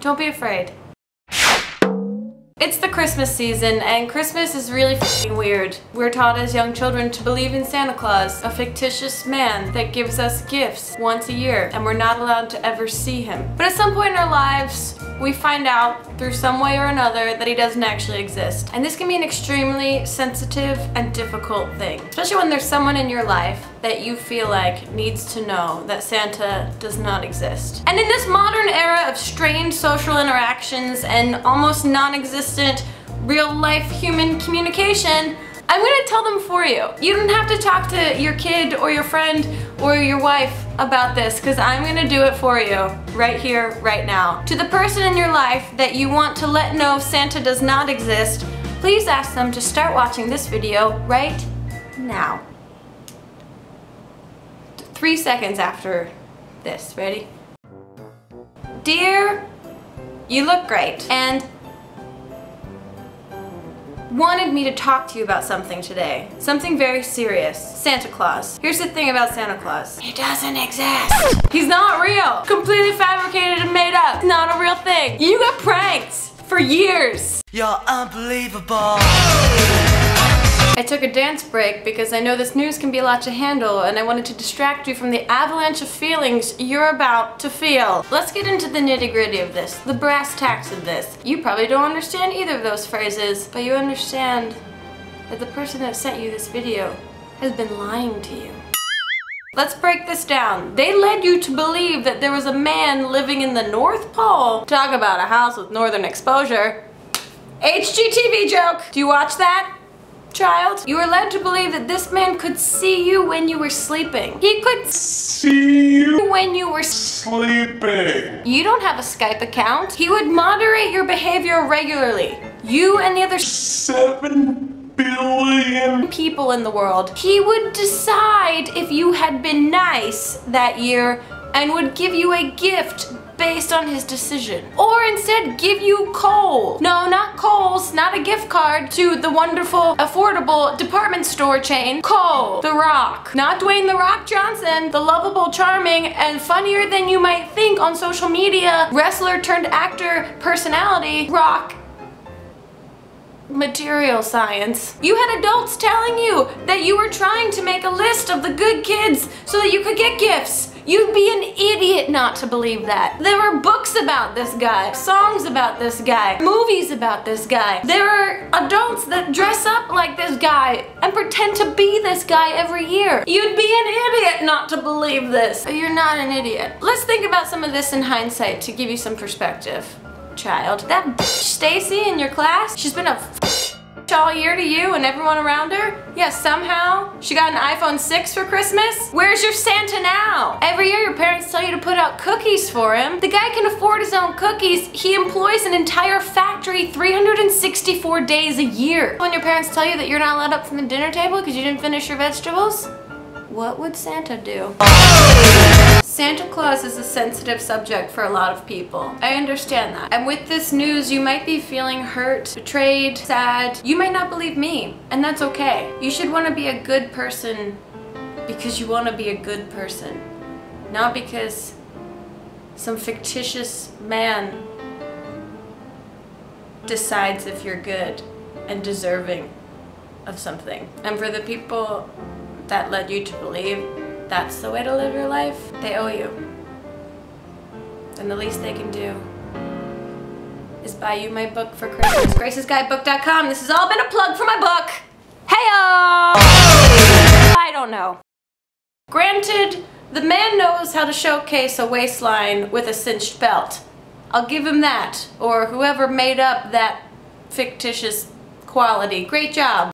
Don't be afraid. It's the Christmas season, and Christmas is really f***ing weird. We're taught as young children to believe in Santa Claus, a fictitious man that gives us gifts once a year, and we're not allowed to ever see him. But at some point in our lives, we find out through some way or another that he doesn't actually exist. And this can be an extremely sensitive and difficult thing, especially when there's someone in your life that you feel like needs to know that Santa does not exist. And in this modern era of strained social interactions and almost non-existent real-life human communication, I'm gonna tell them for you. You don't have to talk to your kid or your friend or your wife about this, because I'm gonna do it for you right here, right now. To the person in your life that you want to let know Santa does not exist, please ask them to start watching this video right now. 3 seconds after this. Ready? Dear, you look great, and wanted me to talk to you about something today. Something very serious. Santa Claus. Here's the thing about Santa Claus. He doesn't exist. He's not real. Completely fabricated and made up. Not a real thing. You got pranked for years. You're unbelievable. I took a dance break because I know this news can be a lot to handle, and I wanted to distract you from the avalanche of feelings you're about to feel. Let's get into the nitty-gritty of this, the brass tacks of this. You probably don't understand either of those phrases, but you understand that the person that sent you this video has been lying to you. Let's break this down. They led you to believe that there was a man living in the North Pole. Talk about a house with northern exposure. HGTV joke. Do you watch that? Child, you were led to believe that this man could see you when you were sleeping. He could see you when you were sleeping. You don't have a Skype account. He would moderate your behavior regularly. You and the other 7 billion people in the world. He would decide if you had been nice that year and would give you a gift based on his decision. Or instead give you coal. No, not Kohl's, not a gift card to the wonderful, affordable department store chain, Kohl, The Rock. Not Dwayne The Rock Johnson, the lovable, charming, and funnier than you might think on social media, wrestler turned actor personality, Rock. Material science. You had adults telling you that you were trying to make a list of the good kids so that you could get gifts. You'd be an idiot not to believe that. There were books about this guy, songs about this guy, movies about this guy. There are adults that dress up like this guy and pretend to be this guy every year. You'd be an idiot not to believe this. But you're not an idiot. Let's think about some of this in hindsight to give you some perspective. Child, that bitch Stacy in your class, she's been a all year to you and everyone around her? Yeah, somehow she got an iPhone 6 for Christmas? Where's your Santa now? Every year your parents tell you to put out cookies for him. The guy can afford his own cookies. He employs an entire factory 364 days a year. When your parents tell you that you're not allowed up from the dinner table because you didn't finish your vegetables, what would Santa do? Santa Claus is a sensitive subject for a lot of people. I understand that. And with this news, you might be feeling hurt, betrayed, sad. You might not believe me, and that's okay. You should want to be a good person because you want to be a good person, not because some fictitious man decides if you're good and deserving of something. And for the people that led you to believe that's the way to live your life, they owe you. And the least they can do is buy you my book for Christmas. Grace'sGuidebook.com. This has all been a plug for my book. Heyo! I don't know. Granted, the man knows how to showcase a waistline with a cinched belt. I'll give him that. Or whoever made up that fictitious quality. Great job.